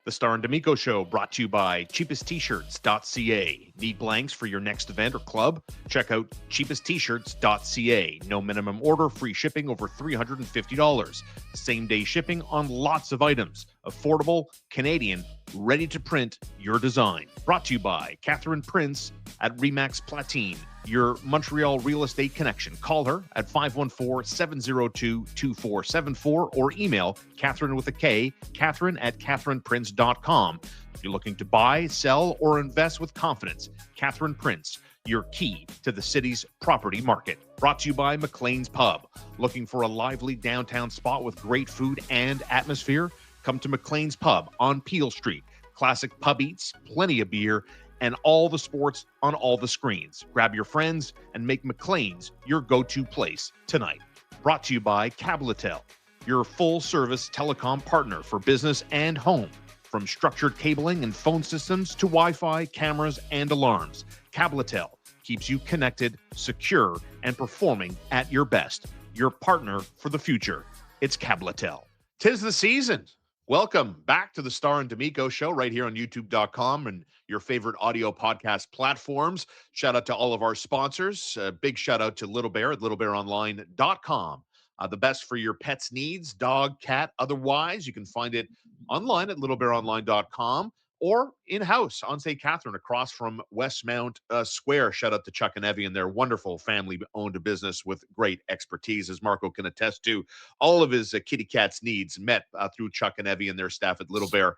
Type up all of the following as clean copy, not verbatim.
The Star and D'Amico Show brought to you by cheapesttshirts.ca. Need blanks for your next event or club? Check out cheapesttshirts.ca. No minimum order, free shipping over $350. Same-day shipping on lots of items. Affordable, Canadian, ready to print your design. Brought to you by Catherine Prince at Remax Platine, your Montreal real estate connection. Call her at 514-702-2474 or email Catherine with a K, Catherine at catherineprince.com. If you're looking to buy, sell, or invest with confidence, Catherine Prince, your key to the city's property market. Brought to you by McLean's Pub. Looking for a lively downtown spot with great food and atmosphere? Come to McLean's Pub on Peel Street. Classic pub eats, plenty of beer, and all the sports on all the screens. Grab your friends and make McLean's your go-to place tonight. Brought to you by Cabletel, your full-service telecom partner for business and home. From structured cabling and phone systems to Wi-Fi, cameras, and alarms, Cabletel keeps you connected, secure, and performing at your best. Your partner for the future. It's Cabletel. 'Tis the season. Welcome back to the Star and D'Amico Show right here on YouTube.com and your favorite audio podcast platforms. Shout out to all of our sponsors. Big shout out to Little Bear at littlebearonline.com. The best for your pet's needs, dog, cat, otherwise. You can find it online at littlebearonline.com or in-house on St. Catherine across from Westmount Square. Shout out to Chuck and Evie and their wonderful family-owned business with great expertise, as Marco can attest to. All of his kitty cat's needs met through Chuck and Evie and their staff at Little Bear.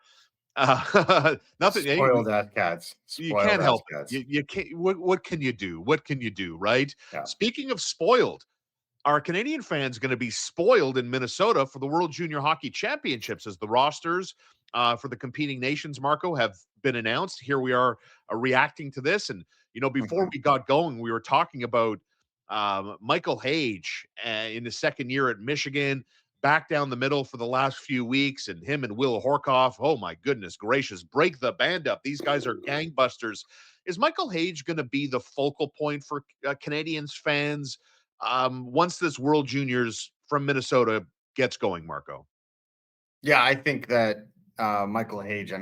Nothing. Spoiled ass cats. You can't help it. You can't. What can you do? What can you do, right? Yeah. Speaking of spoiled, are Canadian fans going to be spoiled in Minnesota for the World Junior Hockey Championships as the rosters for the competing nations, Marco, have been announced? Here we are reacting to this. And, before we got going, we were talking about Michael Hage in his second year at Michigan, back down the middle for the last few weeks, and him and Will Horkoff. Oh, my goodness gracious. Break the band up. These guys are gangbusters. Is Michael Hage going to be the focal point for Canadians fans once this World Juniors from Minnesota gets going, Marco? Yeah, I think that Michael Hage, I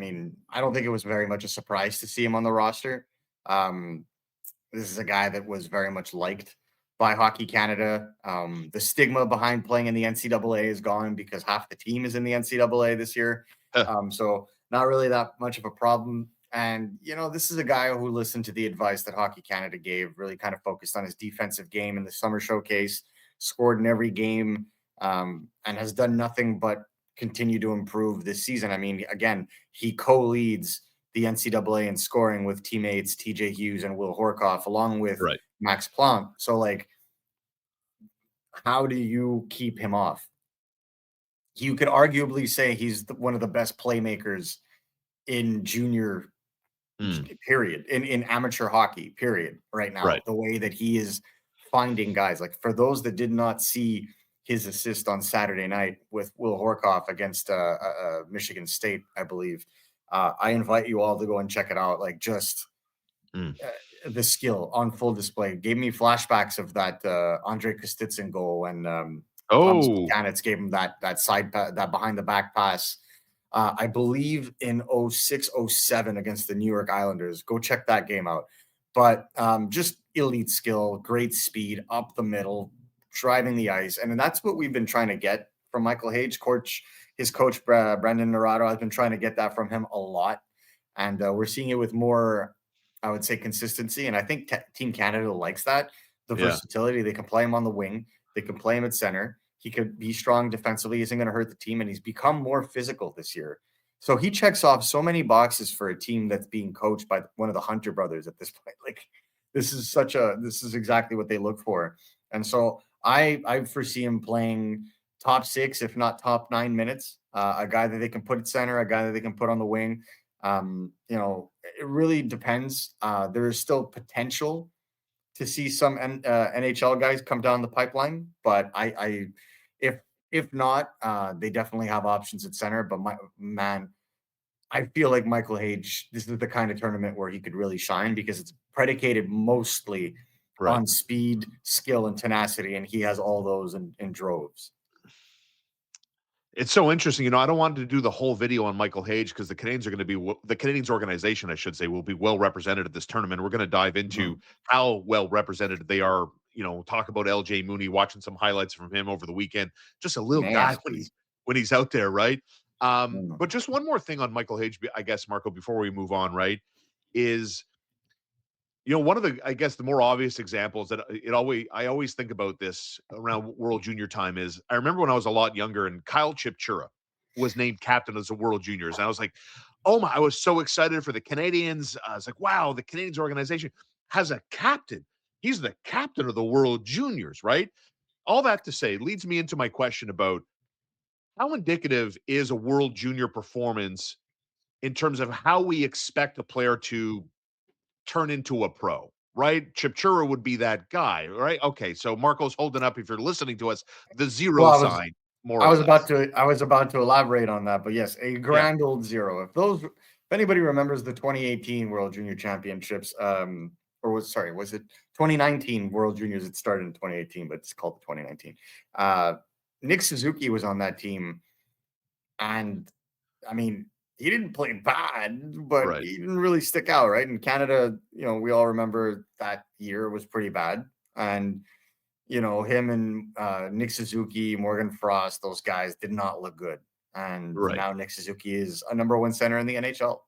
don't think it was very much a surprise to see him on the roster. This is a guy that was very much liked by Hockey Canada. The stigma behind playing in the NCAA is gone because half the team is in the NCAA this year. So not really that much of a problem. And, this is a guy who listened to the advice that Hockey Canada gave, really kind of focused on his defensive game in the summer showcase, scored in every game, and has done nothing but continue to improve this season. Again, he co-leads the NCAA in scoring with teammates TJ Hughes and Will Horkoff, along with Max Planck. So, how do you keep him off? You could arguably say he's one of the best playmakers in junior period, in amateur hockey period right now. The way that he is finding guys, for those that did not see his assist on Saturday night with Will Horkoff against Michigan State, I believe, I invite you all to go and check it out. The skill on full display gave me flashbacks of that Andre Kostitsyn goal when Thomas Buchanitz gave him that side that behind the back pass. I believe in 06-07 against the New York Islanders. Go check that game out. But just elite skill, great speed, up the middle, driving the ice. And that's what we've been trying to get from Michael Hage. His coach, Brendan Naurato, has been trying to get that from him a lot. And we're seeing it with more, I would say, consistency. And I think Team Canada likes that. The versatility. They can play him on the wing. They can play him at center. He could be strong defensively. He isn't going to hurt the team. And he's become more physical this year. So he checks off so many boxes for a team that's being coached by one of the Hunter brothers at this point. This is exactly what they look for. And so I foresee him playing top 6, if not top 9 minutes. A guy that they can put at center, a guy that they can put on the wing. It really depends. There is still potential to see some NHL guys come down the pipeline, but if not, they definitely have options at center. But I feel like Michael Hage, this is the kind of tournament where he could really shine because it's predicated mostly on speed, skill, and tenacity, and he has all those in droves. It's so interesting. I don't want to do the whole video on Michael Hage because the Canadians are going to be the Canadians organization, I should say, will be well represented at this tournament. We're going to dive into how well represented they are. Talk about LJ Mooney, watching some highlights from him over the weekend. Just a little guy Nasty. when he's out there, right? Mm. But just one more thing on Michael Hage, I guess, Marco, before we move on, right? Is one of the, I guess, the more obvious examples that I always think about this around World Junior time is I remember when I was a lot younger and Kyle Chipchura was named captain as the World Juniors. And I was like, oh my, I was so excited for the Canadians. I was like, wow, the Canadians organization has a captain. He's the captain of the World Juniors, right? All that to say leads me into my question about how indicative is a World Junior performance in terms of how we expect a player to turn into a pro, right? Chipchura would be that guy, right? Okay, so Marco's holding up, if you're listening to us, the zero Well, sign, more or less. I was about to elaborate on that, but yes, a Yeah, grand old zero. If anybody remembers the 2018 World Junior Championships, was it 2019 World Juniors? It started in 2018, but it's called the 2019. Nick Suzuki was on that team, and I mean, he didn't play bad, but right, he didn't really stick out, right? In Canada, we all remember that year was pretty bad, and him and Nick Suzuki, Morgan Frost, those guys did not look good. And right. now Nick Suzuki is a number one center in the NHL.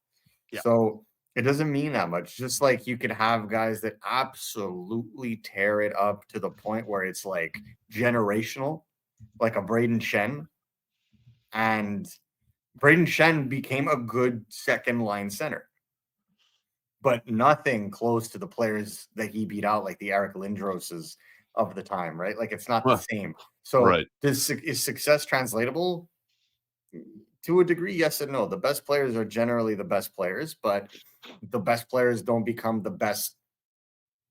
Yeah, So it doesn't mean that much. Just like you could have guys that absolutely tear it up to the point where it's like generational, like a Braden Shen. And Braden Shen became a good second line center, but nothing close to the players that he beat out, like the Eric Lindroses of the time, right? Like it's not the huh, same. So right. is success translatable? To a degree, yes and no. The best players are generally the best players, but the best players don't become the best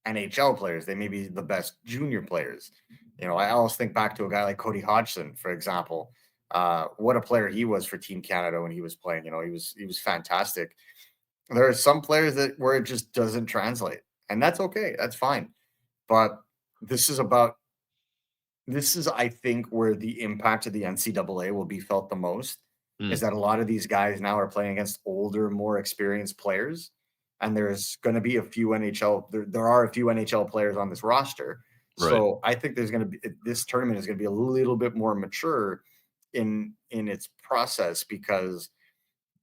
NHL players. They may be the best junior players. I always think back to a guy like Cody Hodgson, for example. What a player he was for Team Canada when he was playing. He was fantastic. There are some players where it just doesn't translate, and that's okay. That's fine. But this is about this is, I think, where the impact of the NCAA will be felt the most. Is Mm, that a lot of these guys now are playing against older, more experienced players, and there's going to be a few NHL. There are a few NHL players on this roster, right. so I think there's going to be this tournament is going to be a little bit more mature in its process because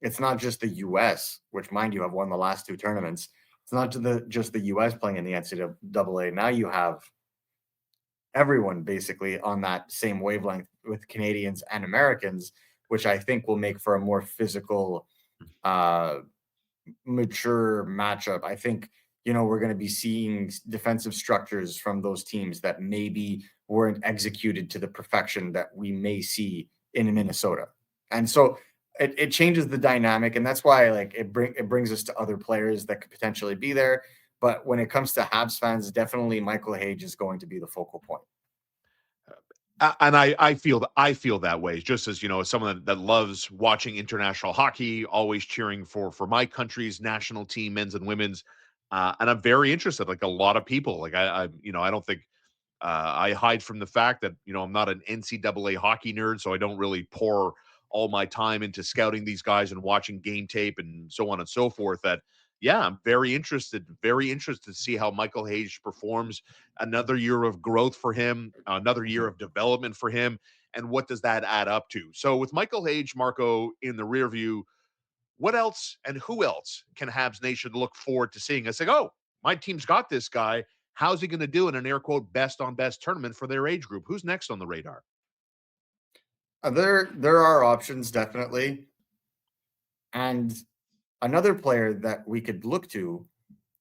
it's not just the US, which, mind you, have won the last two tournaments. It's not just the US playing in the NCAA. Now you have everyone basically on that same wavelength with Canadians and Americans, which I think will make for a more physical, uh, mature matchup. I think, we're going to be seeing defensive structures from those teams that maybe weren't executed to the perfection that we may see in Minnesota. And so it changes the dynamic. And that's why it brings us to other players that could potentially be there. But when it comes to Habs fans, definitely Michael Hage is going to be the focal point. And I feel that way, just as as someone that loves watching international hockey, always cheering for my country's national team, men's and women's, and I'm very interested. Like a lot of people, like I don't think I hide from the fact that I'm not an NCAA hockey nerd, so I don't really pour all my time into scouting these guys and watching game tape and so on and so forth. That yeah, I'm very interested to see how Michael Hage performs. Another year of growth for him, another year of development for him, and what does that add up to? So with Michael Hage, Marco in the rear view, what else and who else can Habs Nation look forward to seeing? I say, oh, my team's got this guy. How's he going to do in an air quote best on best tournament for their age group? Who's next on the radar? There are options definitely, and another player that we could look to,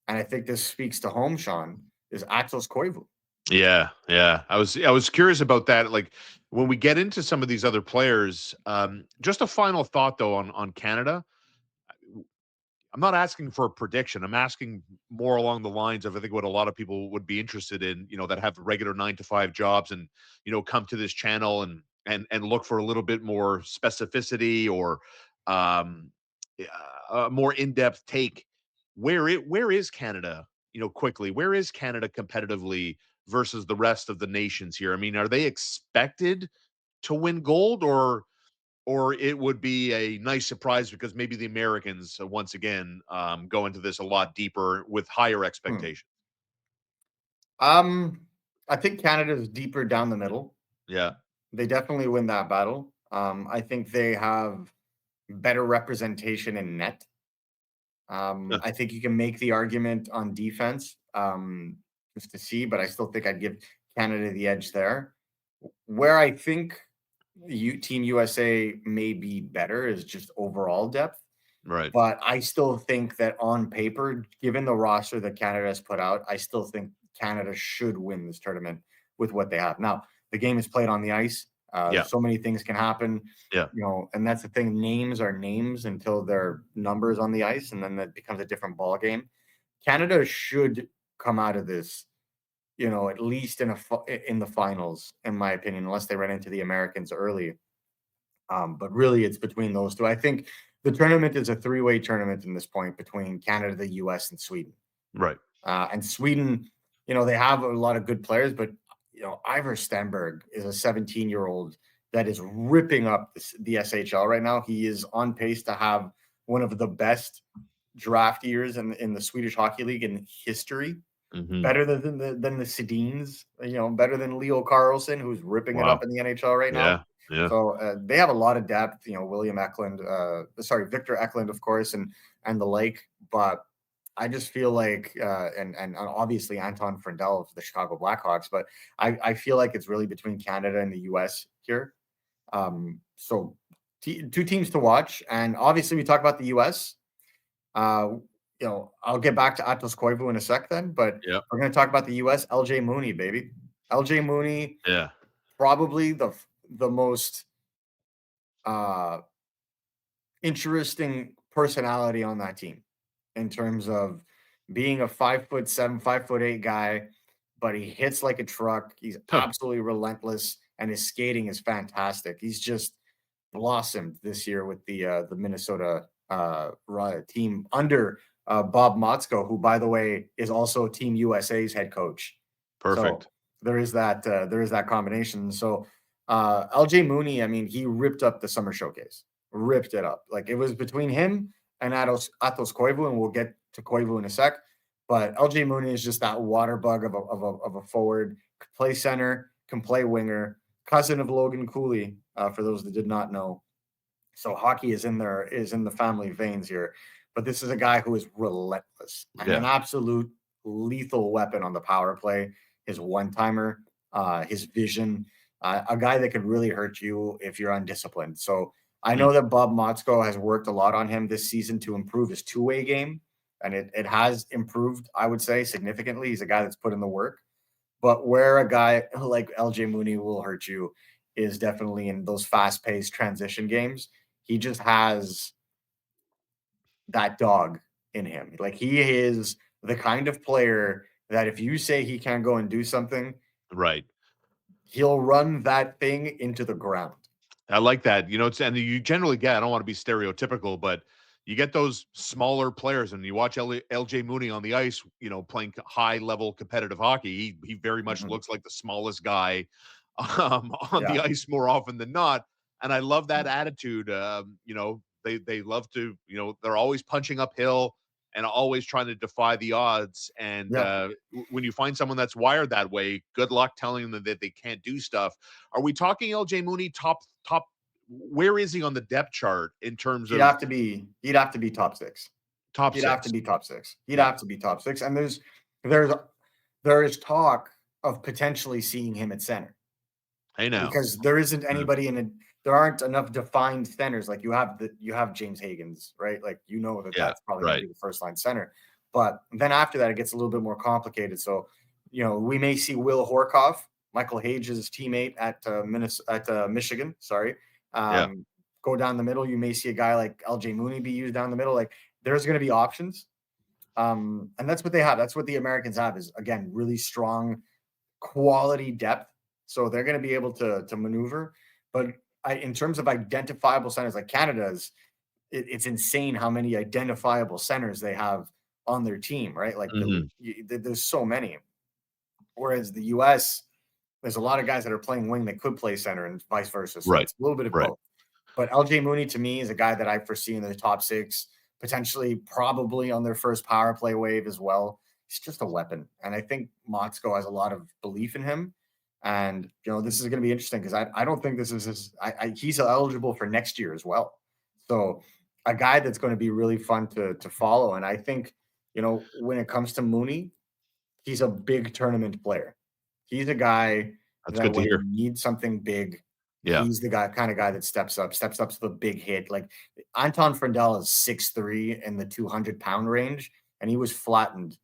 and I think this speaks to home, Sean, is Aatos Koivu. Yeah, yeah. I was curious about that. Like when we get into some of these other players, just a final thought though on Canada. I'm not asking for a prediction. I'm asking more along the lines of I think what a lot of people would be interested in, that have regular 9 to 5 jobs and come to this channel and look for a little bit more specificity or um a more in-depth take. Where is Canada, quickly? Where is Canada competitively versus the rest of the nations here? I mean, are they expected to win gold or or it would be a nice surprise because maybe the Americans once again go into this a lot deeper with higher expectations. I think Canada is deeper down the middle. Yeah. They definitely win that battle. I think they have better representation in net. I think you can make the argument on defense, just to see, but I still think I'd give Canada the edge there. Where I think Team USA may be better is just overall depth. Right. But I still think that on paper, given the roster that Canada has put out, I still think Canada should win this tournament with what they have. Now, the game is played on the ice. So many things can happen. Yeah. And that's the thing. Names are names until they're numbers on the ice, and then that becomes a different ball game. Canada should come out of this, at least in the finals, in my opinion, unless they run into the Americans early. But really, it's between those two. I think the tournament is a three-way tournament in this point between Canada, the U.S., and Sweden. Right. And Sweden, they have a lot of good players, but Ivar Stenberg is a 17-year-old that is ripping up the SHL right now. He is on pace to have one of the best draft years in the Swedish Hockey League in history. Mm-hmm. Better than the Sedins, better than Leo Carlsson, who's ripping it up in the NHL right now. Yeah. So they have a lot of depth, Victor Eklund, of course, and the like. But I just feel like, and obviously Anton Frindell of the Chicago Blackhawks, but I feel like it's really between Canada and the U.S. here. So two teams to watch, and obviously we talk about the U.S. I'll get back to Aatos Koivu in a sec then, but we're going to talk about the U.S. LJ Mooney, baby. LJ Mooney, probably the most interesting personality on that team in terms of being a 5'7", 5'8" guy, but he hits like a truck. He's absolutely relentless, and his skating is fantastic. He's just blossomed this year with the Minnesota team under Bob Motzko, who, by the way, is also Team USA's head coach. Perfect. So there is that combination. So LJ Mooney, I mean, he ripped up the summer showcase, ripped it up. Like, it was between him and Aatos Koivu, and we'll get to Koivu in a sec. But LJ Mooney is just that water bug of a forward, can play center, can play winger, cousin of Logan Cooley, for those that did not know. So hockey is in the family veins here. But this is a guy who is relentless and an absolute lethal weapon on the power play. His one-timer, his vision, a guy that could really hurt you if you're undisciplined. So I know that Bob Motzko has worked a lot on him this season to improve his two-way game, and it has improved, I would say, significantly. He's a guy that's put in the work. But where a guy like LJ Mooney will hurt you is definitely in those fast-paced transition games. He just has that dog in him. Like, he is the kind of player that if you say he can't go and do something, right, he'll run that thing into the ground. I like that. And you generally get, I don't want to be stereotypical, but you get those smaller players, and you watch LJ Mooney on the ice, playing high level competitive hockey. He very much looks like the smallest guy on the ice more often than not. And I love that attitude. They love to, they're always punching uphill and always trying to defy the odds. And when you find someone that's wired that way, good luck telling them that they can't do stuff. Are we talking LJ Mooney top? Where is he on the depth chart in terms of? He'd have to be top six. Top six. He'd have to be top six. He'd have to be top six. And there is talk of potentially seeing him at center. I know, because there isn't anybody there aren't enough defined centers. Like, you have James Hagens, right? Like, that's probably going to be the first line center. But then after that, it gets a little bit more complicated. So, we may see Will Horkoff, Michael Hage's teammate at Michigan. Sorry. Go down the middle. You may see a guy like LJ Mooney be used down the middle. Like, there's going to be options. And that's what they have. That's what the Americans have, is, again, really strong quality depth. So they're going to be able to maneuver. But in terms of identifiable centers, like Canada's, it's insane how many identifiable centers they have on their team, right? Like, there's so many. Whereas the U.S., there's a lot of guys that are playing wing that could play center, and vice versa. So it's a little bit of both. But LJ Mooney to me is a guy that I foresee in the top 6, potentially probably on their first power play wave as well. He's just a weapon. And I think Motzko has a lot of belief in him. And, this is going to be interesting because I don't think this is he's eligible for next year as well. So a guy that's going to be really fun to follow. And I think, when it comes to Mooney, he's a big tournament player. He's a guy That's that good to when hear. you need something big, he's the kind of guy that steps up to the big hit. Like Anton Frendel is 6'3" in the 200-pound range, and he was flattened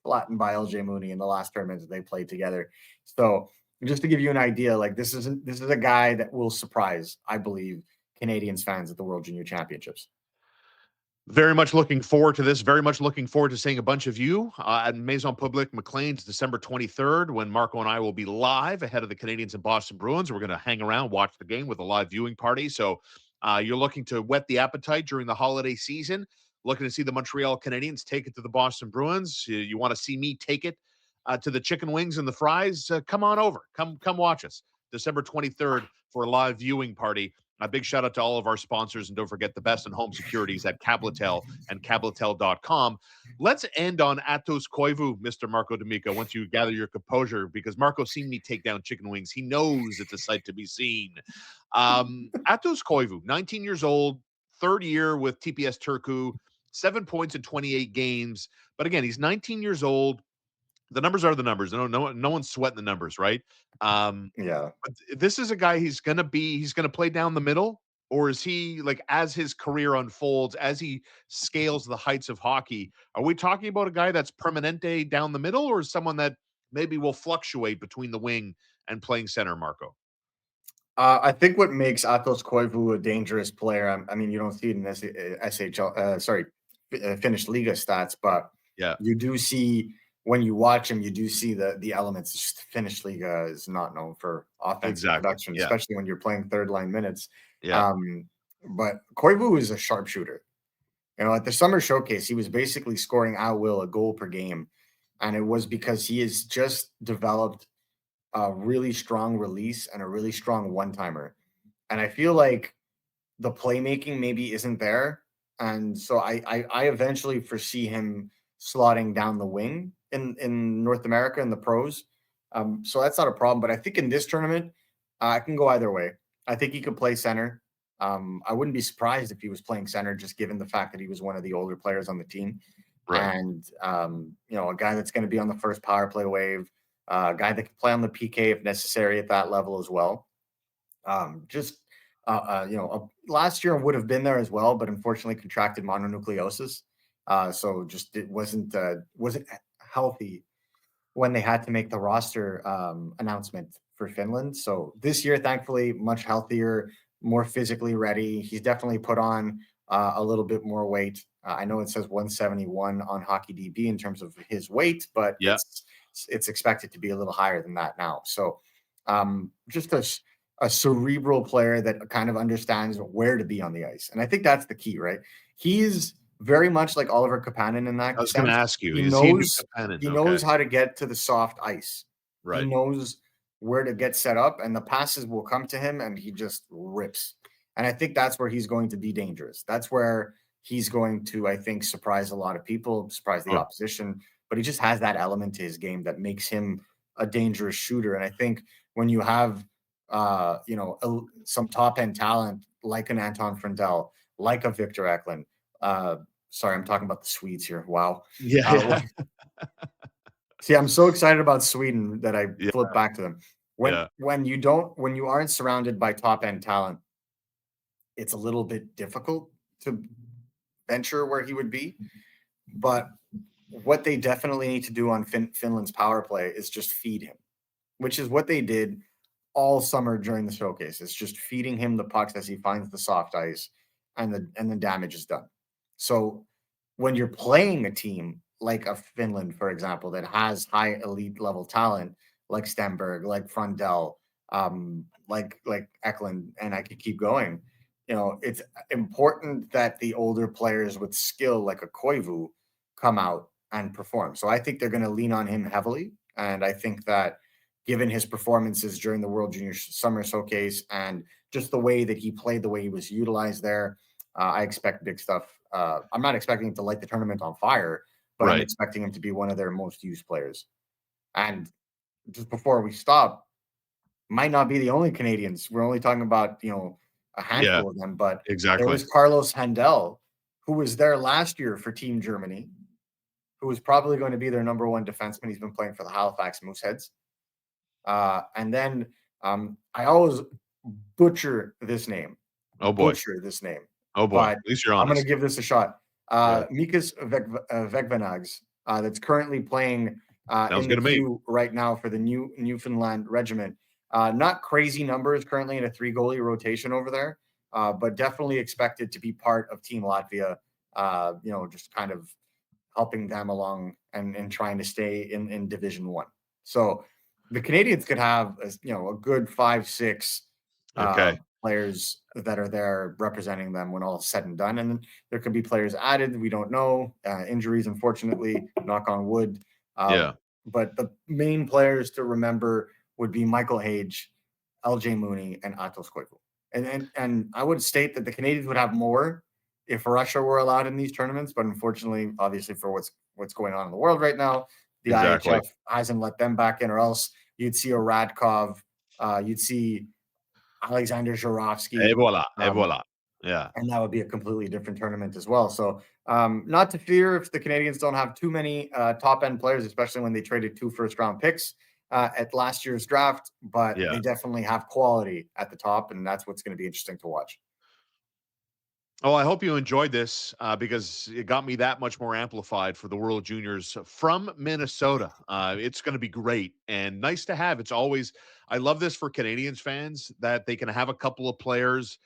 by LJ Mooney in the last tournament that they played together. So just to give you an idea, like this is a guy that will surprise, I believe, Canadians fans at the World Junior Championships. Very much looking forward to this. Very much looking forward to seeing a bunch of you at Maison Publique McLean's December 23rd, when Marco and I will be live ahead of the Canadiens and Boston Bruins. We're going to hang around, watch the game with a live viewing party. So you're looking to whet the appetite during the holiday season, looking to see the Montreal Canadiens take it to the Boston Bruins. You want to see me take it to the chicken wings and the fries? Come on over. Come watch us December 23rd for a live viewing party. A big shout out to all of our sponsors, and don't forget the best in home securities at Cabletel and Cabletel.com. Let's end on Aatos Koivu, Mr. Marco D'Amico, once you gather your composure, because Marco seen me take down chicken wings. He knows it's a sight to be seen. Aatos Koivu, 19 years old, third year with TPS Turku, 7 points in 28 games. But again, he's 19 years old. The numbers are the numbers. No one's sweating the numbers, right? Yeah. But this is a guy he's going to play down the middle, or is he, like, as his career unfolds, as he scales the heights of hockey, are we talking about a guy that's permanente down the middle, or someone that maybe will fluctuate between the wing and playing center, Marco? I think what makes Aatos Koivu a dangerous player, I mean, you don't see it in SHL, Finnish Liga stats, but you do see when you watch him, you do see the elements. Just Finnish Liga is not known for offensive production, especially when you're playing third line minutes. But Koivu is a sharpshooter. At the summer showcase, he was basically scoring at will a goal per game, and it was because he has just developed a really strong release and a really strong one-timer. And I feel like the playmaking maybe isn't there. And so I eventually foresee him slotting down the wing in North America in the pros. So that's not a problem. But I think in this tournament, I can go either way. I think he could play center. I wouldn't be surprised if he was playing center, just given the fact that he was one of the older players on the team. Right. And, a guy that's going to be on the first power play wave, a guy that can play on the PK if necessary at that level as well. Last year would have been there as well, but unfortunately contracted mononucleosis. So just it wasn't healthy when they had to make the roster announcement for Finland. So this year, thankfully, much healthier, more physically ready. He's definitely put on a little bit more weight. I know it says 171 on HockeyDB in terms of his weight, but it's expected to be a little higher than that now. So just a cerebral player that kind of understands where to be on the ice. And I think that's the key, right? He's very much like Oliver Kapanen in that sense. I was going to ask you, he knows how to get to the soft ice. Right. He knows where to get set up, and the passes will come to him, and he just rips. And I think that's where he's going to be dangerous. That's where he's going to, I think, surprise a lot of people, surprise the opposition. But he just has that element to his game that makes him a dangerous shooter. And I think when you have some top end talent like an Anton Frendel, like a Victor Eklund. Sorry, I'm talking about the Swedes here. Wow. See, I'm so excited about Sweden that I flip back to them. When you aren't surrounded by top end talent, it's a little bit difficult to venture where he would be. But what they definitely need to do on Finland's power play is just feed him, which is what they did all summer during the showcase. It's just feeding him the pucks as he finds the soft ice, and the damage is done. So when you're playing a team like a Finland, for example, that has high elite level talent, like Stenberg, like Frundell, like Eklund, and I could keep going. It's important that the older players with skill, like a Koivu, come out and perform. So I think they're going to lean on him heavily, and I think that given his performances during the World Junior Summer Showcase and just the way that he played, the way he was utilized there. I expect big stuff. I'm not expecting him to light the tournament on fire, but I'm expecting him to be one of their most used players. And just before we stop, might not be the only Canadians. We're only talking about, a handful of them, but there was Carlos Handel, who was there last year for Team Germany, who was probably going to be their number one defenseman. He's been playing for the Halifax Mooseheads. And then I always butcher this name. Oh boy. Butcher this name. Oh boy. At least you're honest. I'm going to give this a shot. Mikas Vegvanags, that's currently playing in the queue right now for the Newfoundland Regiment. Not crazy numbers currently in a 3-goalie rotation over there, but definitely expected to be part of Team Latvia, just kind of helping them along and trying to stay in Division 1. So the Canadians could have a good 5-6 players that are there representing them when all is said and done. And then there could be players added. We don't know. Injuries, unfortunately, knock on wood. But the main players to remember would be Michael Hage, LJ Mooney, and Aatos Koivu. And I would state that the Canadians would have more if Russia were allowed in these tournaments, but unfortunately, obviously, for what's going on in the world right now, the IHF hasn't let them back in, or else you'd see a Radkov, you'd see Alexander Zhuravsky. Et voilà. Yeah. And that would be a completely different tournament as well. So not to fear if the Canadians don't have too many top-end players, especially when they traded 2 first-round picks at last year's draft, but they definitely have quality at the top, and that's what's going to be interesting to watch. Oh, I hope you enjoyed this because it got me that much more amplified for the World Juniors from Minnesota. It's going to be great and nice to have. I love this for Canadians fans that they can have a couple of players.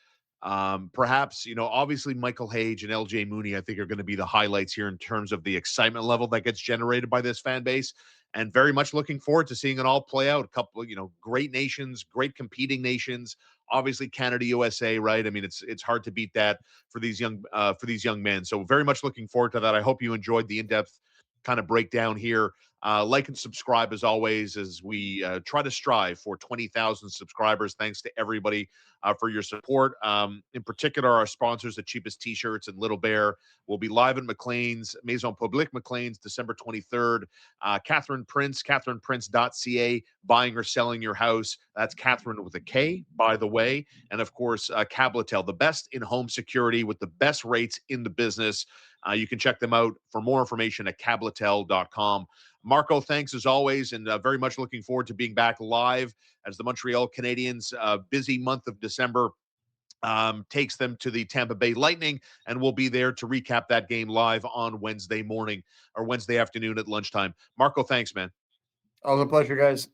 Perhaps, obviously Michael Hage and LJ Mooney, I think, are going to be the highlights here in terms of the excitement level that gets generated by this fan base. And very much looking forward to seeing it all play out. A couple, great nations, great competing nations. Obviously, Canada, USA, right? I mean, it's hard to beat that for these young men. So very much looking forward to that. I hope you enjoyed the in-depth kind of breakdown here. Like and subscribe as always as we try to strive for 20,000 subscribers. Thanks to everybody for your support. In particular, our sponsors, the cheapest t-shirts and Little Bear, will be live in McLean's, Maison Publique McLean's, December 23rd. Catherine Prince, catherineprince.ca, buying or selling your house. That's Catherine with a K, by the way. And of course, Cabletel, the best in home security with the best rates in the business. You can check them out for more information at cabletel.com. Marco, thanks as always, and very much looking forward to being back live as the Montreal Canadiens, busy month of December, takes them to the Tampa Bay Lightning, and we'll be there to recap that game live on Wednesday morning or Wednesday afternoon at lunchtime. Marco, thanks, man. Always a pleasure, guys.